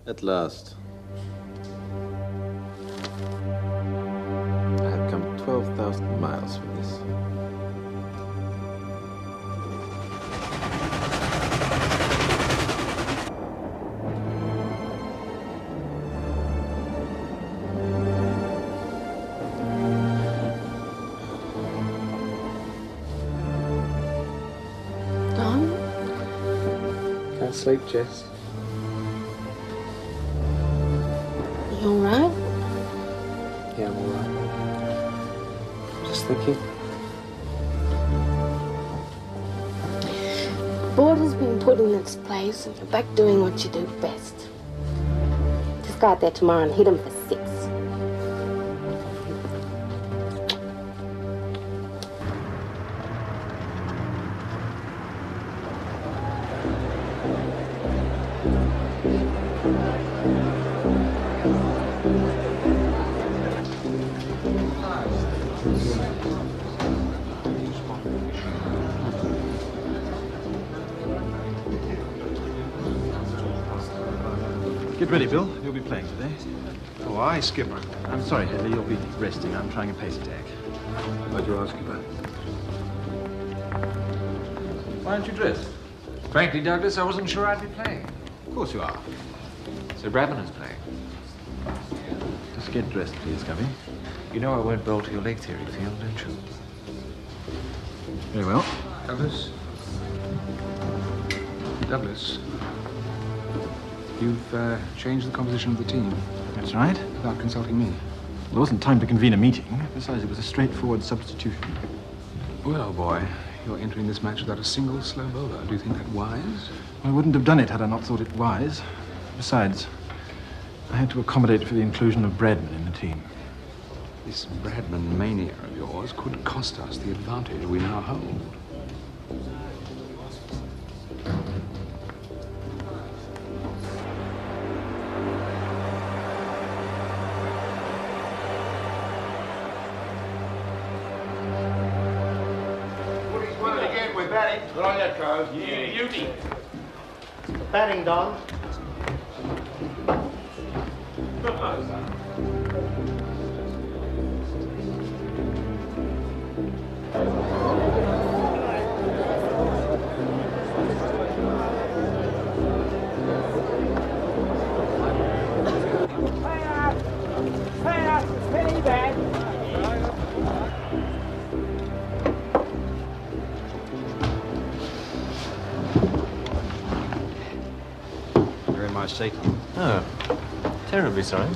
At last. I have come 12,000 miles for this. Don? Can't sleep, Jess. You all right? Yeah, I'm all right. Just thinking. Board has been put in its place and you're back doing what you do best. Just go out there tomorrow and hit him for 6. Get ready, Bill. You'll be playing today. Oh, aye, Skipper. I'm sorry, Headley. You'll be resting. I'm trying a pace attack. What'd you ask about? Why aren't you dressed? Frankly, Douglas, I wasn't sure I'd be playing. Of course you are. So Bradman is playing. Just get dressed, please, Covey. You know I won't bowl to your leg theory field, don't you? Very well. Douglas? Douglas? You've changed the composition of the team That's right. without consulting me. There wasn't time to convene a meeting. Besides, it was a straightforward substitution. Well, boy, you're entering this match without a single slow bowler. Do you think that wise? I wouldn't have done it had I not thought it wise. Besides, I had to accommodate for the inclusion of Bradman in the team. This Bradman mania of yours could cost us the advantage we now hold. Good on that, Carl. Beauty. Batting, Don. Oh, terribly sorry.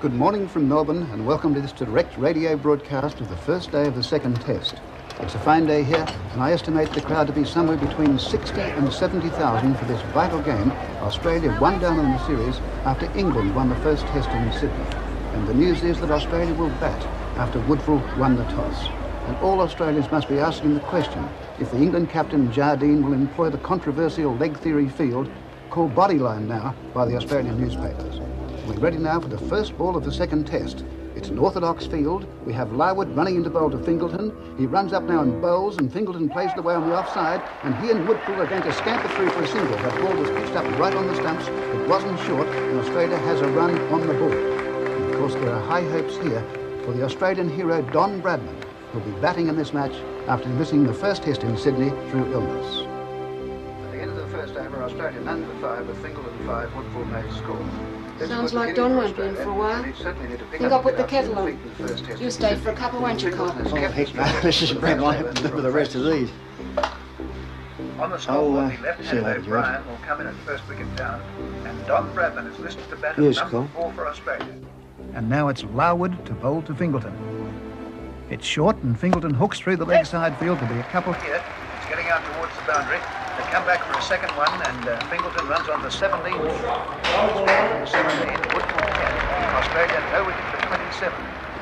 Good morning from Melbourne and welcome to this direct radio broadcast of the first day of the second test. It's a fine day here and I estimate the crowd to be somewhere between 60 and 70,000 for this vital game. Australia won down in the series after England won the first test in Sydney. And the news is that Australia will bat after Woodfull won the toss. And all Australians must be asking the question if the England captain Jardine will employ the controversial leg theory field called Bodyline now by the Australian newspapers. We're ready now for the first ball of the second test. It's an orthodox field. We have Larwood running into bowl to Fingleton. He runs up now and bowls, and Fingleton plays it away on the offside, and he and Woodfull are going to scamper through for a single. That ball was pitched up right on the stumps. It wasn't short, and Australia has a run on the ball. And of course, there are high hopes here for the Australian hero Donald Bradman, who'll be batting in this match after missing the first test in Sydney through illness. At the end of the first over, Australia none for 5 with Fingleton 5, Woodfull made score. Sounds like Don won't be in for a while. Think I'll put the kettle on. You stay for a couple, won't you, Carl? Oh, heck no. This is bring on with the rest of these. On the scoreboard, the left-hand O'Brien will come in at first wicket down, and Don Bradman is listed to bat at number 4 for Australia. And now it's Larwood to bowl to Fingleton. It's short, and Fingleton hooks through the leg side field to be a couple. Here, it's getting out towards the boundary. They come back for a second one, and Fingleton runs on the 17. 17, Woodfull 10. Australia no wicket for 27.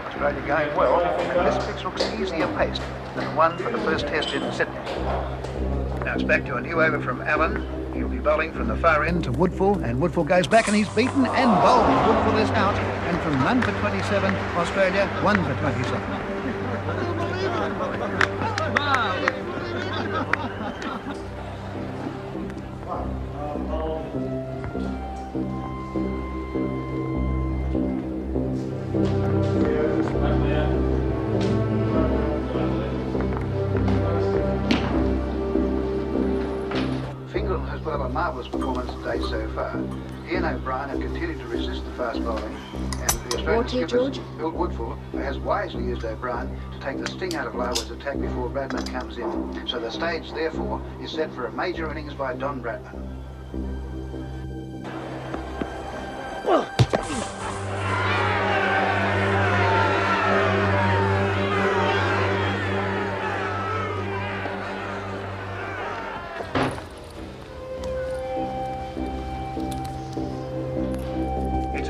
Australia going well, and this pitch looks easier paced than the one for the first test in Sydney. Now it's back to a new over from Allen. He'll be bowling from the far end to Woodfull, and Woodfull goes back and he's beaten and bowled. Woodfull is out, and from none for 27, Australia 1 for 27. Fingal has put up a marvellous performance today so far. He and O'Brien have continued to resist the fast bowling, and the Australian skipper, Bill Woodfull, has wisely used O'Brien to take the sting out of Larwood's attack before Bradman comes in. So the stage, therefore, is set for a major innings by Don Bradman.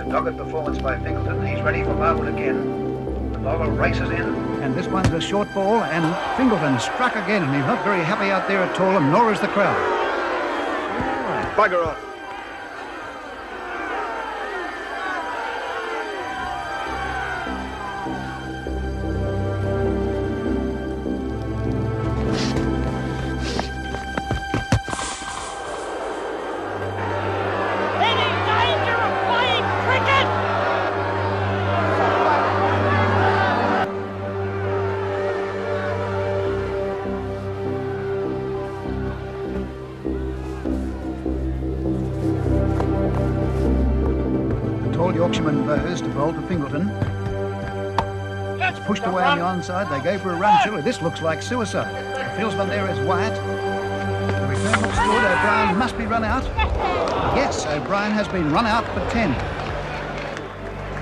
Dogged performance by Fingleton. He's ready for Marwood again. The bowler races in. And this one's a short ball, and Fingleton struck again, and he's not very happy out there at all, and nor is the crowd. Bugger off. Yorkshireman bows to bowl to Fingleton. It's pushed away on the onside. They go for a run. Surely this looks like suicide. The fieldsman there is Wyatt. The return looks good. O'Brien must be run out. Yes, O'Brien has been run out for 10.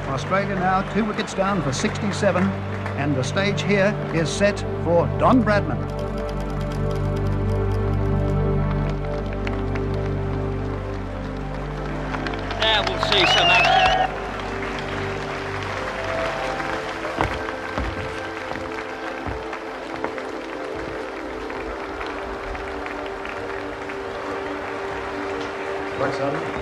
Australia now 2 wickets down for 67, and the stage here is set for Don Bradman. Now we'll see some action. Thanks, Alan.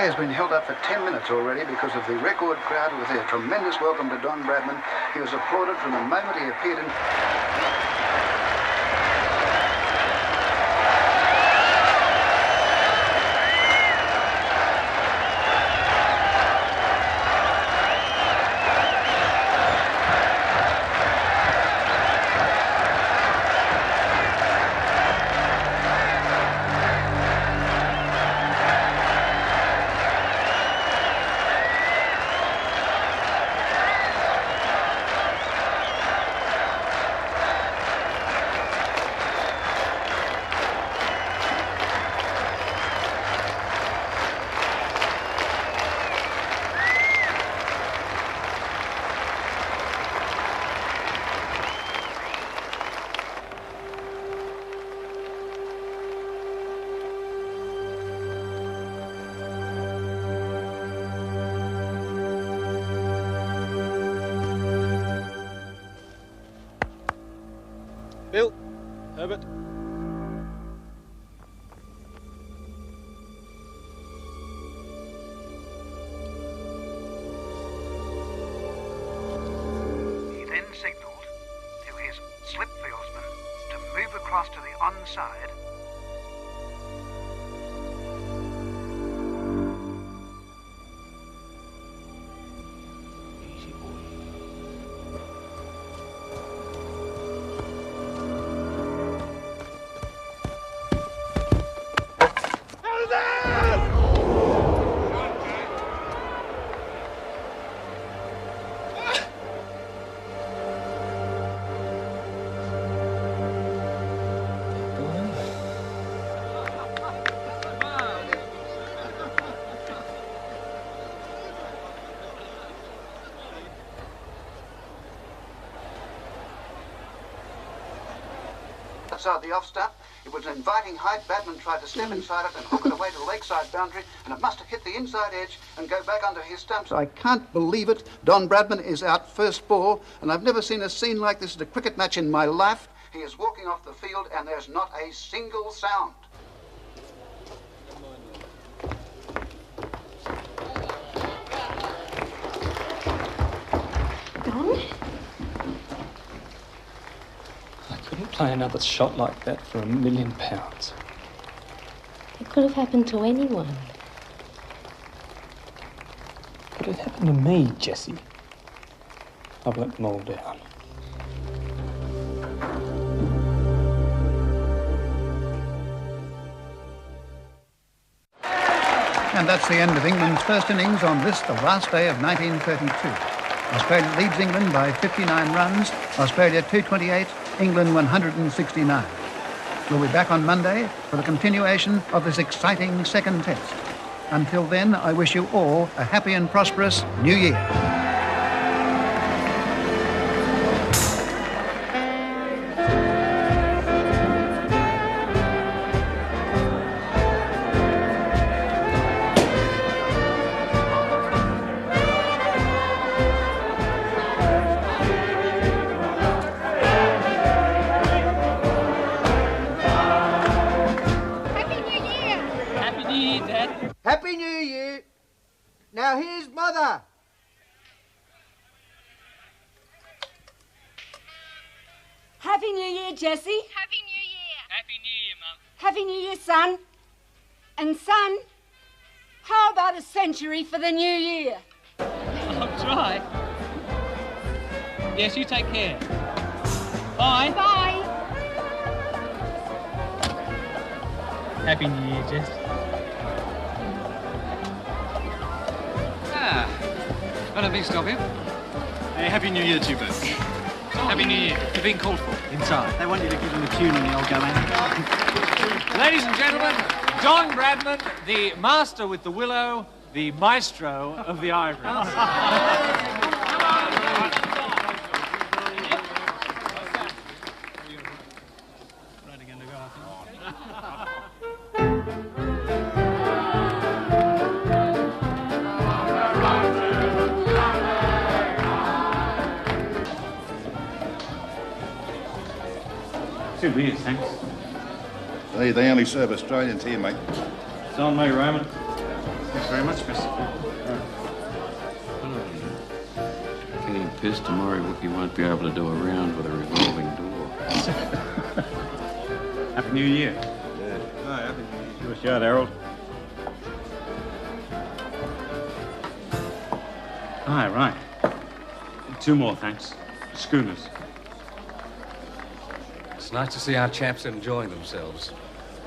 Has been held up for 10 minutes already because of the record crowd with a tremendous welcome to Don Bradman. He was applauded from the moment he appeared in... Bill, Herbert. He then signalled to his slip fieldsman to move across to the onside. outside the off stump. It was an inviting height. Batman tried to step inside it and hook it away to the lakeside boundary, and it must have hit the inside edge and go back under his stumps. I can't believe it. Don Bradman is out first ball, and I've never seen a scene like this at a cricket match in my life. He is walking off the field, and there's not a single sound. Don? I couldn't play another shot like that for £1 million. It could have happened to anyone. But it happened to me, Jessie. I've let them all down. And that's the end of England's first innings on this, the last day of 1932. Australia leads England by 59 runs, Australia 228, England 169. We'll be back on Monday for the continuation of this exciting second test. Until then, I wish you all a happy and prosperous New Year. Happy New Year. Now here's Mother. Happy New Year, Jessie. Happy New Year. Happy New Year, Mum. Happy New Year, son. And son, how about a century for the new year? I'll try. Yes, you take care. Bye. Bye. Happy New Year, Jess. I don't think stop him. Hey, Happy New Year to you both. Happy New Year. You're being called for. Inside. They want you to give them a tune in the old go-in. Ladies and gentlemen, Don Bradman, the master with the willow, the maestro of the ivories. Two beers, thanks. They only serve Australians here, mate. It's on me, Roman. Thanks very much, Chris. Getting pissed tomorrow, you won't be able to do a round with a revolving door. Happy New Year. Yeah. No, happy New Year. Give us a shot, Harold. Aye, right. Two more, thanks. Schooners. It's nice to see our chaps enjoying themselves.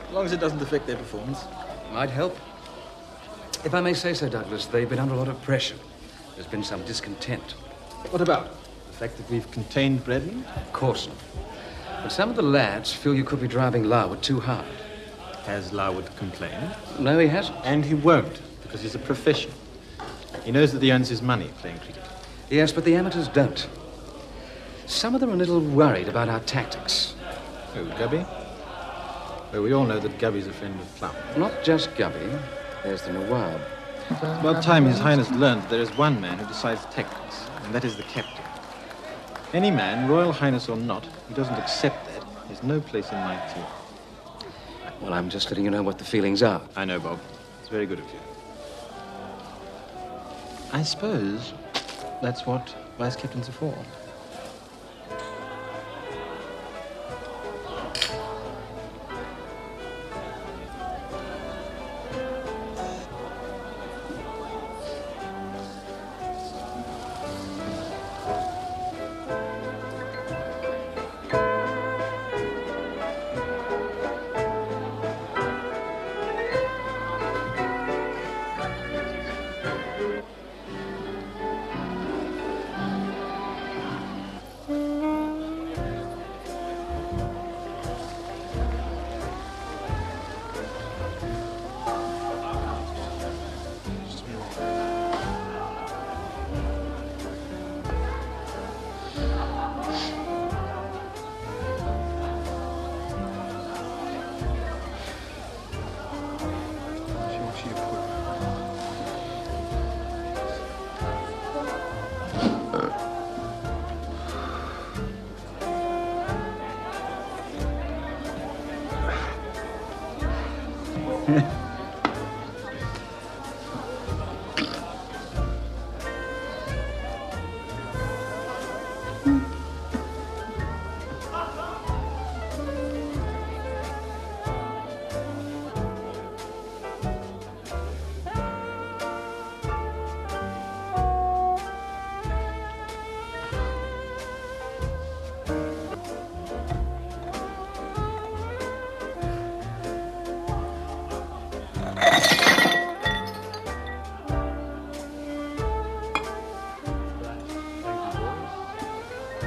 As long as it doesn't affect their performance. Might help. If I may say so, Douglas, they've been under a lot of pressure. There's been some discontent. What about? The fact that we've contained Bradman? Of course not. But some of the lads feel you could be driving Larwood too hard. Has Larwood complained? No, he hasn't. And he won't, because he's a professional. He knows that he earns his money playing cricket. Yes, but the amateurs don't. Some of them are a little worried about our tactics. Oh, Gubby? Well, we all know that Gubby's a friend of Plum. Not just Gubby. There's the Nawab. It's about time His Highness learned that there is one man who decides tactics, and that is the captain. Any man, Royal Highness or not, who doesn't accept that, has no place in my team. Well, I'm just letting you know what the feelings are. I know, Bob. It's very good of you. I suppose that's what vice captains are for.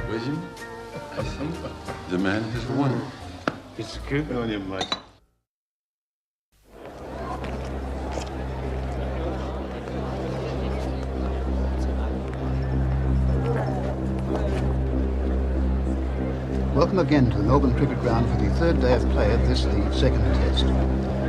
William, I think the man has won. It's good. On your mic. Welcome again to the Melbourne Cricket Ground for the third day of play of this, the second test.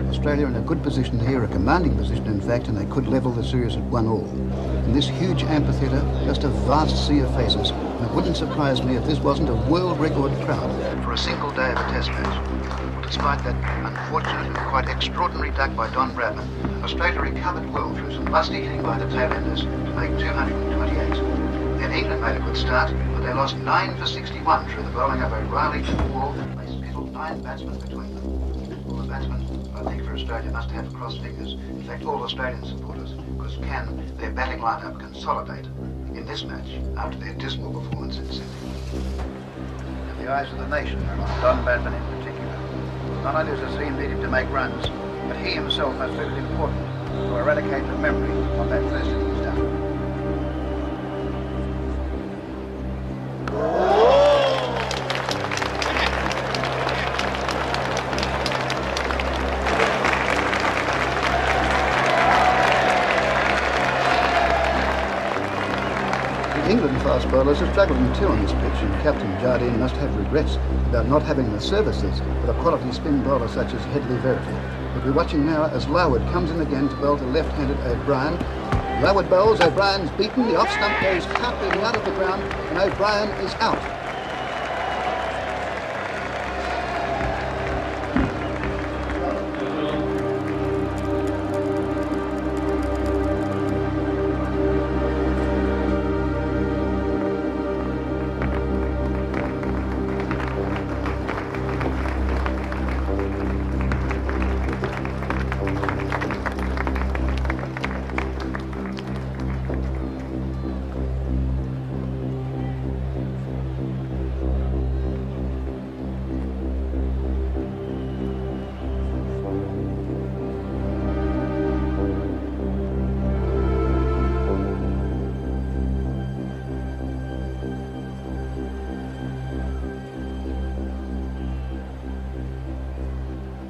Australia in a good position here, a commanding position in fact, and they could level the series at 1-1. In this huge amphitheatre, just a vast sea of faces, and it wouldn't surprise me if this wasn't a world record crowd for a single day of a test match. Despite that unfortunate and quite extraordinary duck by Don Bradman, Australia recovered well through some lusty hitting by the tail-enders to make 228. Then England made a good start, but they lost 9 for 61 through the bowling of O'Reilly and Wall. They skittled 9 batsmen between them. All the batsmen, I think, for Australia must have crossed fingers. In fact, all Australian supporters, because can their batting lineup consolidate in this match after their dismal performance in Sydney? And the eyes of the nation are on Don Bradman in particular. Not only does he needed to make runs, but he himself has felt it important to eradicate the memory of that first innings down. England fast bowlers have struggled in two on this pitch, and Captain Jardine must have regrets about not having the services of a quality spin bowler such as Headley Verity. But we're watching now as Larwood comes in again to bowl to left-handed O'Brien. Larwood bowls, O'Brien's beaten, the off-stump goes cartwheeling out of the ground, and O'Brien is out.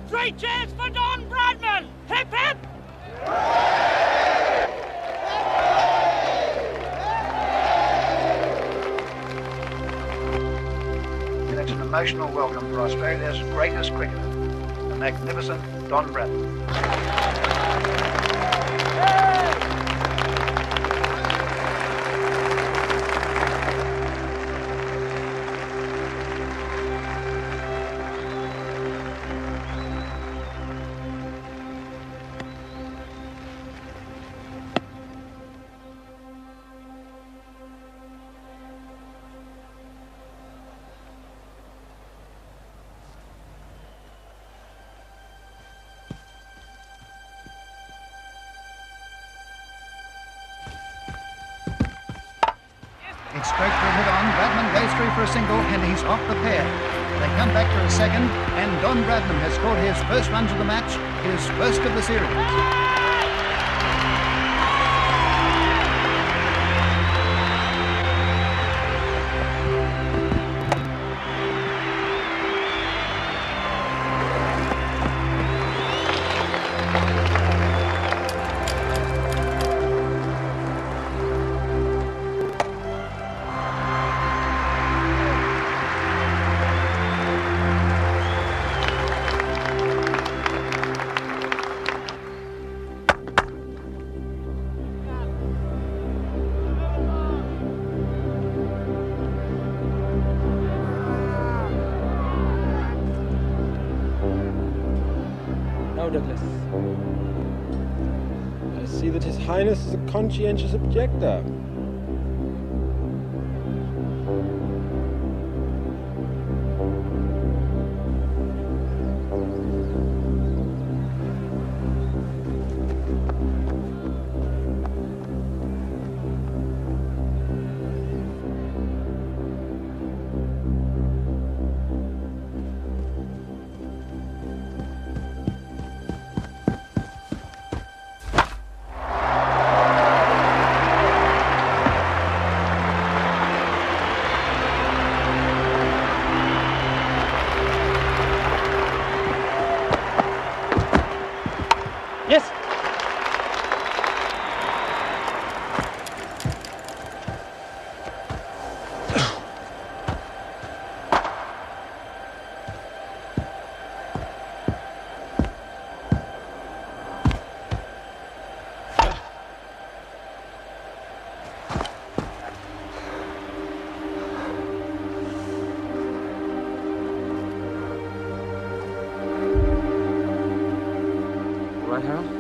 Three cheers for Don Bradman! Hip hip! And it's an emotional welcome for Australia's greatest cricketer, the magnificent Don Bradman. It's straight for a hit on. Bradman goes through for a single, and he's off the pair. They come back for a second, and Don Bradman has scored his first runs of the match, his first of the series. No, Douglas. see that His Highness is a conscientious objector. Yes. Right, Harold?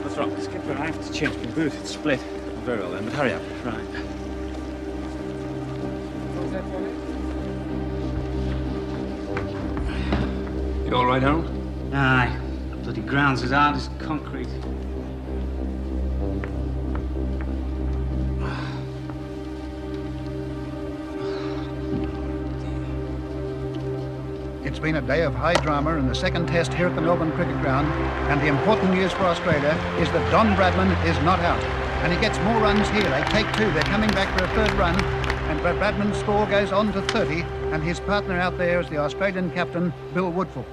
What's wrong? Skipper, I have to change my boot. It's split. Very well then, but hurry up. Right. You all right, Harold? Aye. Bloody ground's as hard as concrete. It's been a day of high drama in the second test here at the Melbourne Cricket Ground, and the important news for Australia is that Don Bradman is not out, and he gets more runs here. They take two, they're coming back for a third run, and Bradman's score goes on to 30, and his partner out there is the Australian captain, Bill Woodfull.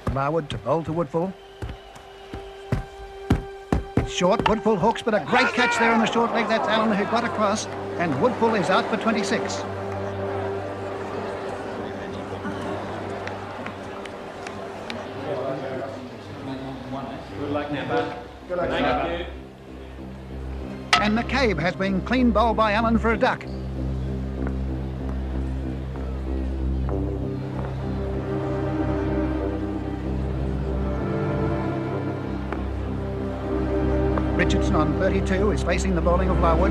Barwood to bowl to Woodfull. Short, Woodfull hooks, but a great catch there on the short leg. That's Allen who got across, and Woodfull is out for 26. And McCabe has been clean bowled by Allen for a duck. Richardson on 32 is facing the bowling of Larwood.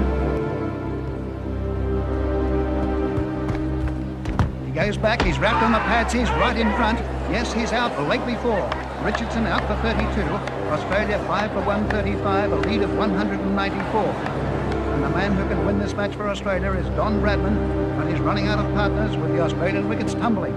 He goes back, he's wrapped on the pads, he's right in front. Yes, he's out, leg before. Richardson out for 32. Australia 5 for 135, a lead of 194. And the man who can win this match for Australia is Don Bradman, and he's running out of partners with the Australian wickets tumbling.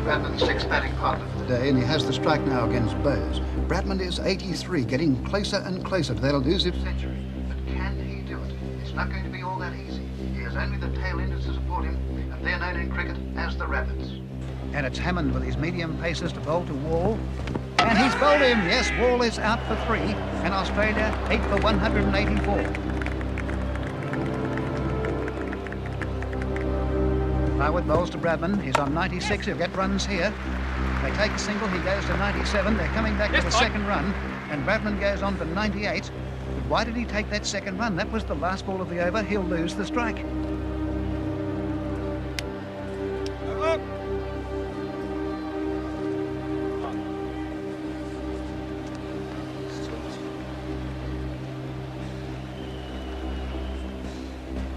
Bradman's sixth batting partner for the day, and he has the strike now against Bowes. Bradman is 83, getting closer and closer to that elusive century. But can he do it? It's not going to be all that easy. He has only the tail enders to support him, and they're known in cricket as the Rabbits. And it's Hammond with his medium paces to bowl to Wall. And he's bowled him. Yes, Wall is out for 3, and Australia 8 for 184. Larwood bowls to Bradman. He's on 96. He'll get runs here. They take a single. He goes to 97. They're coming back for the second run. And Bradman goes on for 98. But why did he take that second run? That was the last ball of the over. He'll lose the strike.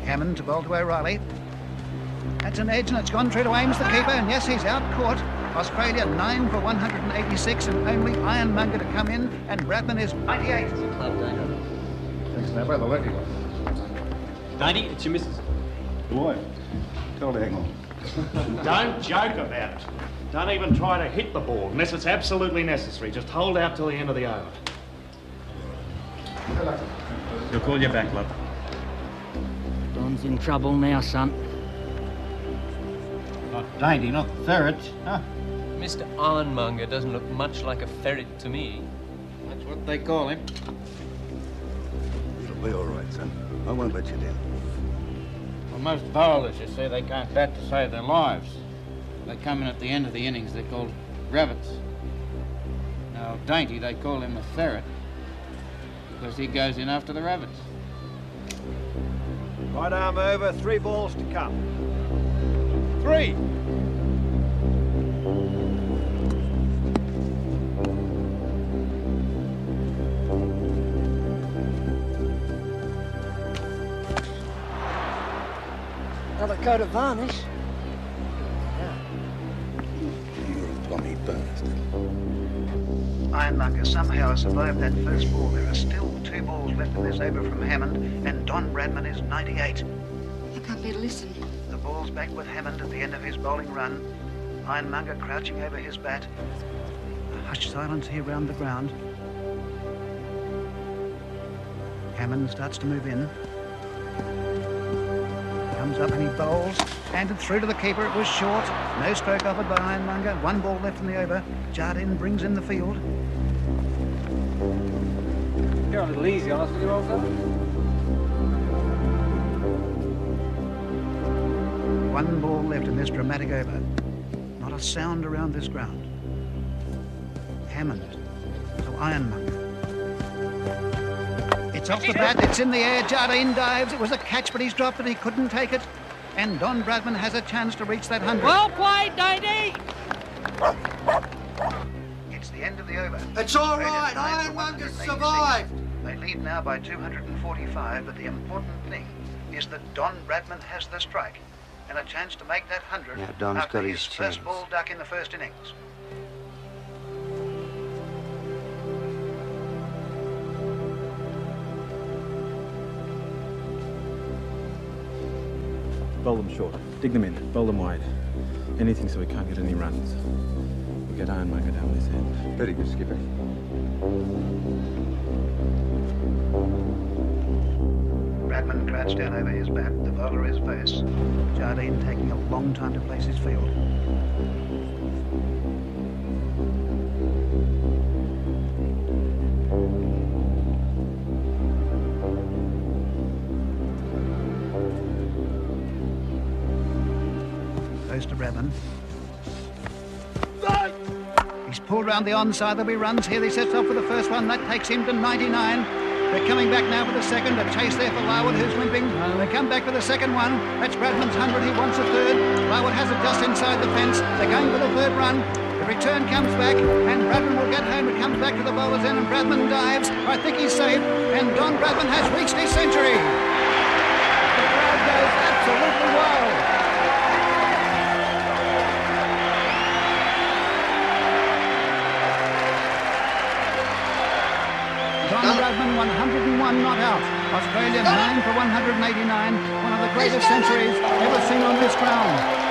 Hammond to bowl to O'Reilly. That's an edge and it's gone through to Ames, the keeper, and yes, he's out caught. Australia 9 for 186 and only Ironmonger to come in, and Bradman is 98. Thanks, now, by the lucky one. Dainty, it's your missus. Boy, tell her to hang on. Don't joke about it. Don't even try to hit the ball unless it's absolutely necessary. Just hold out till the end of the over. He'll call you back, love. Don's in trouble now, son. Not Dainty, not the ferret, huh? Mr. Ironmonger doesn't look much like a ferret to me. That's what they call him. It'll be all right, son. I won't let you down. Well, most bowlers, you see, they can't bat to save their lives. They come in at the end of the innings, they're called rabbits. Now, Dainty, they call him a ferret because he goes in after the rabbits. Right arm over, 3 balls to come. 3. Another coat of varnish. You're a plummy bastard. Ironmonger somehow survived that first ball. There are still 2 balls left in this over from Hammond, and Don Bradman is 98. I can't bear to listen. The ball's back with Hammond at the end of his bowling run. Ironmonger crouching over his bat. A hushed silence here round the ground. Hammond starts to move in. Comes up and he bowls. Handed through to the keeper. It was short. No stroke offered by Ironmonger. 1 ball left in the over. Jardine brings in the field. You're a little easy on us, will you, old fellow? 1 ball left in this dramatic over. Not a sound around this ground. Hammond to Ironmonger. It's off the bat, it's in the air, Jardine dives. It was a catch, but he's dropped it, he couldn't take it. And Don Bradman has a chance to reach that 100. Well played, Dainty! It's the end of the over. It's all right, Ironmonger survived. They lead now by 245, but the important thing is that Don Bradman has the strike and a chance to make that 100 Now Don's after got his his first chance. ball duck in the first innings. Bowl them short. Dig them in. Bowl them wide. Anything so we can't get any runs. We'll get Ironmonger down this end. Very good, skipper. Bradman crouched down over his bat. The bowler is first. Jardine taking a long time to place his field. Goes to Bradman. He's pulled round the onside. There'll be runs here. He sets off for the first one. That takes him to 99. They're coming back now for the second. A chase there for Larwood, who's limping. They come back for the second one. That's Bradman's 100. He wants a third. Larwood has it just inside the fence. They're going for the third run. The return comes back, and Bradman will get home. It comes back to the bowler's end, and Bradman dives. I think he's safe, and Don Bradman has reached his century. The crowd goes absolutely wild. Don Bradman, 101 not out. Australia 9 for 189. One of the greatest centuries ever seen on this ground.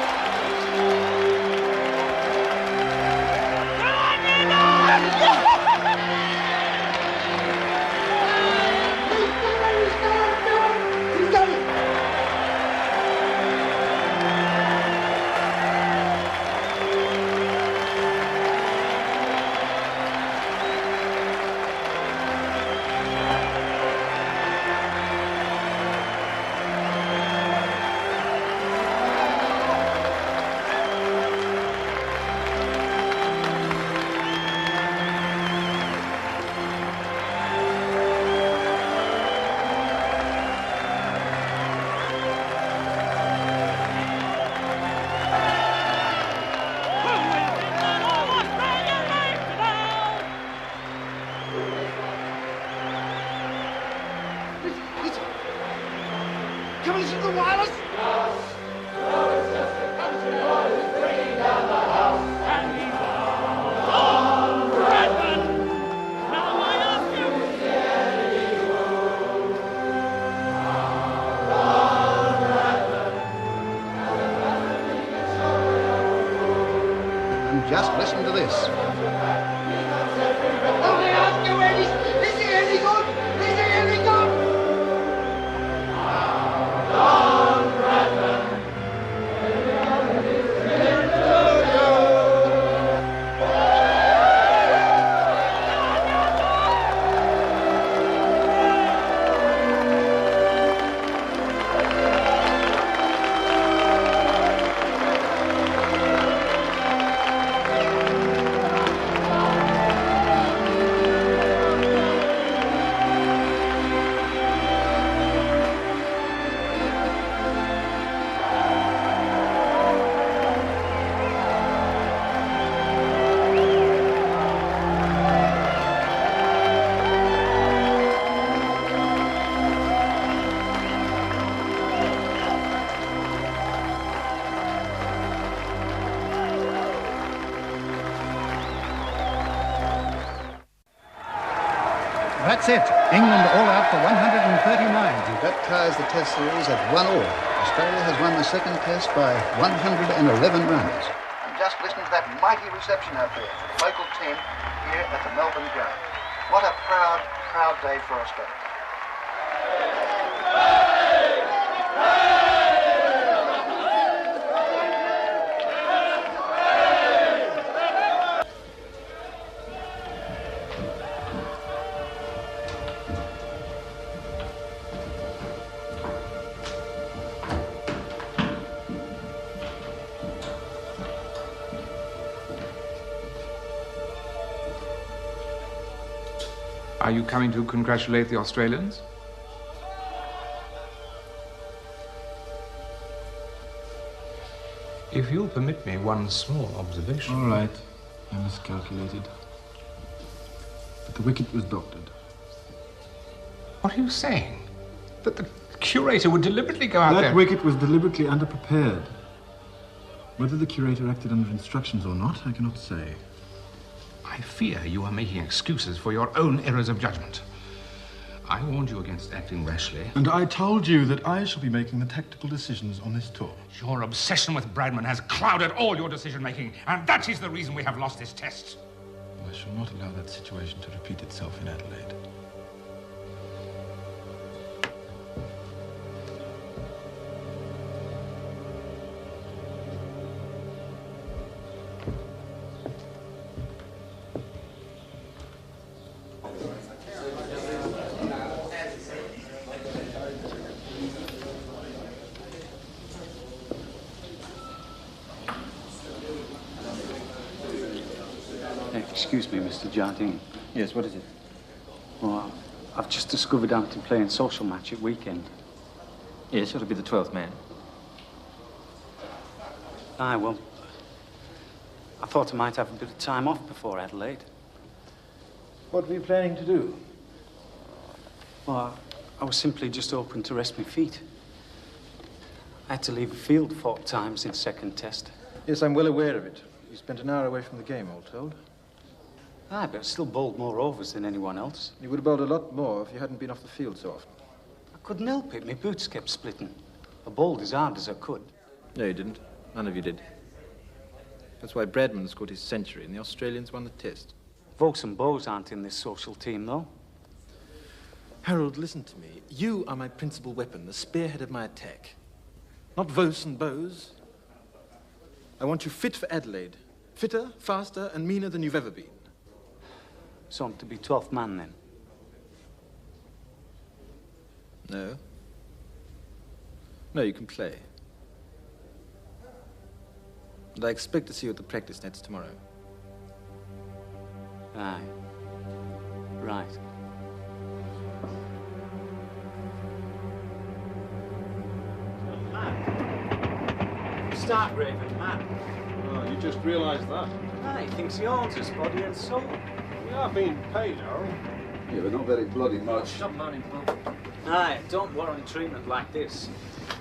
Come and listen to the wireless. listen to this. Only ask you, is he any good? Is he any good? Don Bradman. That's it. England all out for 139. That ties the Test series at 1-1. Australia has won the second Test by 111 runs. And just listen to that mighty reception out there for the local team here at the Melbourne ground. What a proud, proud day for Australia. Are you coming to congratulate the Australians? If you'll permit me one small observation. All right. I miscalculated. But the wicket was doctored. What are you saying? That the curator would deliberately go out there? That wicket was deliberately underprepared. Whether the curator acted under instructions or not, I cannot say. I fear you are making excuses for your own errors of judgment. I warned you against acting rashly. And I told you that I shall be making the tactical decisions on this tour. Your obsession with Bradman has clouded all your decision-making, and that is the reason we have lost this test. I shall not allow that situation to repeat itself in Adelaide. Excuse me, Mr. Jardine. Yes, what is it? Well, I've just discovered I'm to play in social match at weekend. Yes, it'll be the 12th man. Aye, well, I thought I might have a bit of time off before Adelaide. What were you planning to do? Well, I was simply just hoping to rest my feet. I had to leave the field 4 times in second test. Yes, I'm well aware of it. You spent an hour away from the game, all told. Aye, but I still bowled more overs than anyone else. You would have bowled a lot more if you hadn't been off the field so often. I couldn't help it. My boots kept splitting. I bowled as hard as I could. No, you didn't. None of you did. That's why Bradman scored his century and the Australians won the test. Vokes and Bows aren't in this social team, though. Harold, listen to me. You are my principal weapon, the spearhead of my attack. Not Vos and Bows. I want you fit for Adelaide. Fitter, faster, and meaner than you've ever been. So I'm to be 12th man, then? No. No, you can play. And I expect to see you at the practice nets tomorrow. Aye. Right. Start raving mad. Oh, you just realised that? Aye, he thinks he owns us, body and soul. We are being paid, Harold. Yeah, but not very bloody much. Stop moaning, Paul. Aye, don't warrant treatment like this.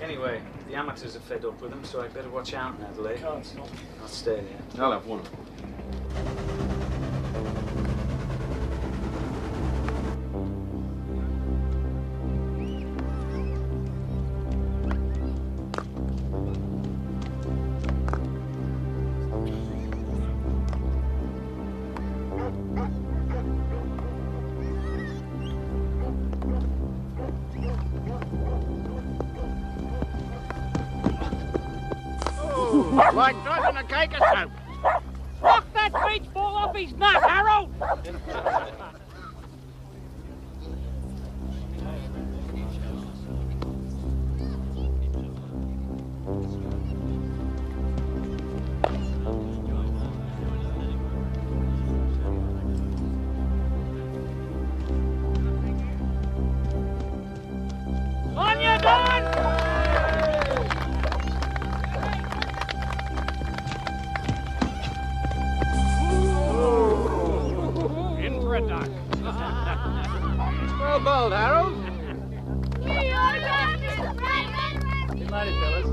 Anyway, the amateurs are fed up with them, so I'd better watch out in Adelaide. Can't stop. I'll stay there. I'll have one. Like dropping a cake of soap. Knock that beach ball off his nut, Harold! On you, Don! In for a duck. Well bowled, Harold. Here you are, Mr. Bradman. Good night, fellas.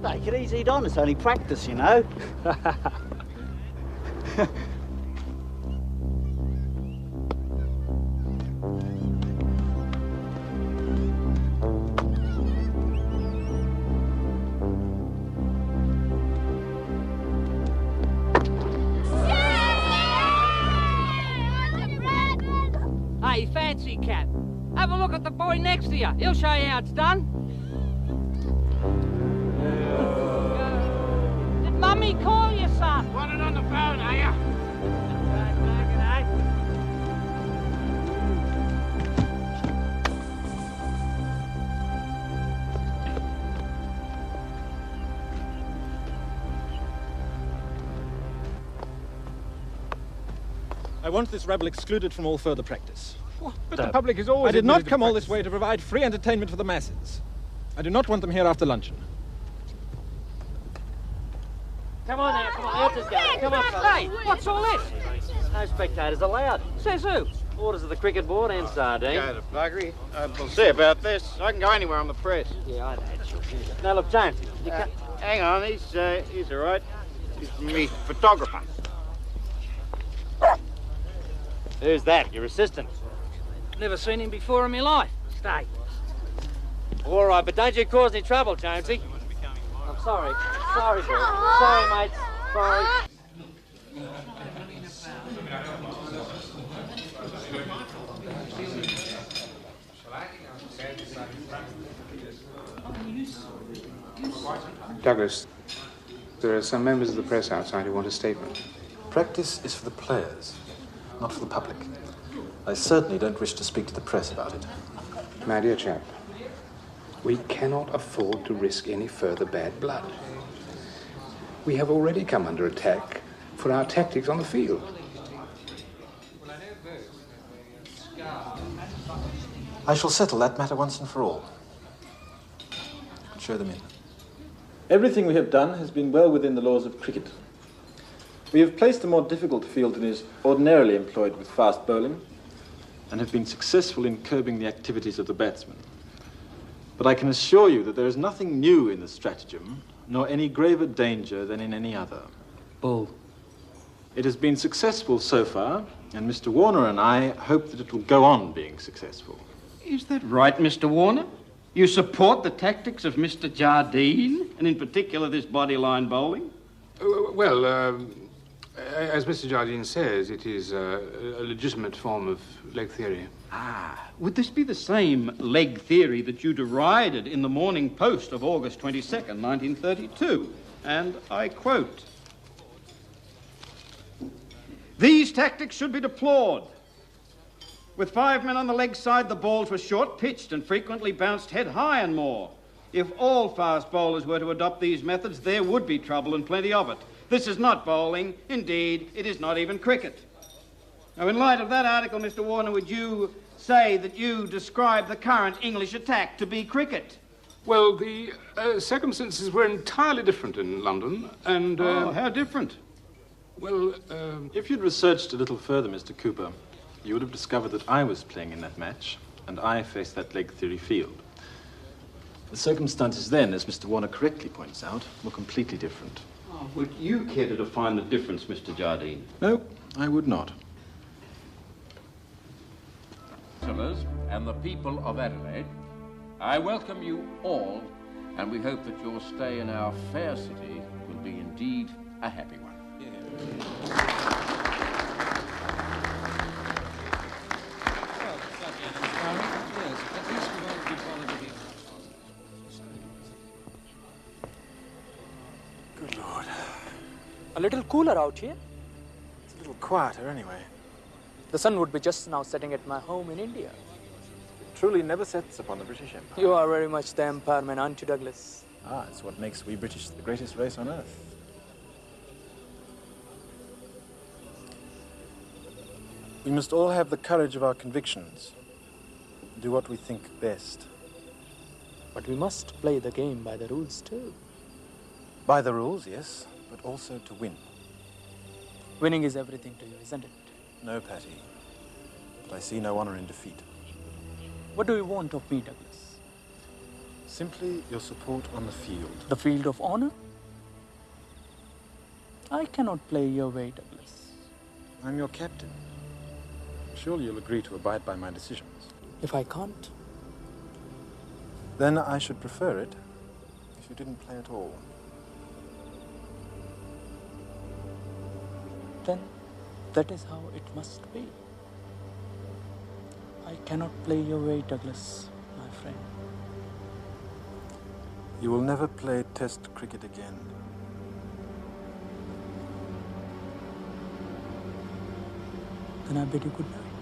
Take it easy, Don. It's only practice, you know. Hey, fancy cat. Have a look at the boy next to you. He'll show you how it's done. Did Mummy call you, son? Want it on the phone, are you? I want this rabble excluded from all further practice. But the public is always... I did not admitted to come all practice. this way to provide free entertainment for the masses. I do not want them here after luncheon. Come on now, come on. Let's go. Come on, fella. Hey, what's all this? No spectators allowed. Says who? Orders of the cricket board and Sardine. Go to buggery. We'll see about this. I can go anywhere on the press. Yeah, I know. Now, look, James, you can't... Hang on, he's all right. He's me photographer. Who's that? Your assistant? Never seen him before in my life. Stay. All right, but don't you cause any trouble, Jamesy. I'm sorry. Sorry, boy. Sorry, mate. Sorry. Douglas, there are some members of the press outside who want a statement. Practice is for the players, not for the public. I certainly don't wish to speak to the press about it. My dear chap, we cannot afford to risk any further bad blood. We have already come under attack for our tactics on the field. I shall settle that matter once and for all. Show them in. Everything we have done has been well within the laws of cricket. We have placed a more difficult field than is ordinarily employed with fast bowling, and have been successful in curbing the activities of the batsman. But I can assure you that there is nothing new in the stratagem, nor any graver danger than in any other. Bull. It has been successful so far, and Mr. Warner and I hope that it will go on being successful. Is that right, Mr. Warner? You support the tactics of Mr. Jardine, and in particular this bodyline bowling? As Mr. Jardine says, it is a legitimate form of leg theory. Ah, would this be the same leg theory that you derided in the Morning Post of August 22nd, 1932? And I quote, "These tactics should be deplored. With 5 men on the leg side, the balls were short-pitched and frequently bounced head high and more. If all fast bowlers were to adopt these methods, there would be trouble and plenty of it. This is not bowling. Indeed, it is not even cricket." Now, in light of that article, Mr. Warner, would you say that you describe the current English attack to be cricket? Well, the circumstances were entirely different in London, and... how different? Well, If you'd researched a little further, Mr. Cooper, you would have discovered that I was playing in that match, and I faced that leg theory field. The circumstances then, as Mr. Warner correctly points out, were completely different. Oh, would you care to define the difference, Mr. Jardine? No, I would not. And the people of Adelaide, I welcome you all, and we hope that your stay in our fair city will be indeed a happy one. Good Lord. A little cooler out here. It's a little quieter anyway. The sun would be just now setting at my home in India. It truly never sets upon the British Empire. You are very much the empire man, aren't you, Douglas? Ah, it's what makes we British the greatest race on earth. We must all have the courage of our convictions. Do what we think best. But we must play the game by the rules too. By the rules, yes, but also to win. Winning is everything to you, isn't it? No, Patty. But I see no honor in defeat. What do you want of me, Douglas? Simply your support on the field. The field of honor? I cannot play your way, Douglas. I'm your captain. Surely you'll agree to abide by my decisions. If I can't? Then I should prefer it if you didn't play at all. Then that is how it must be. I cannot play your way, Douglas, my friend. You will never play Test cricket again. Then I bid you good night.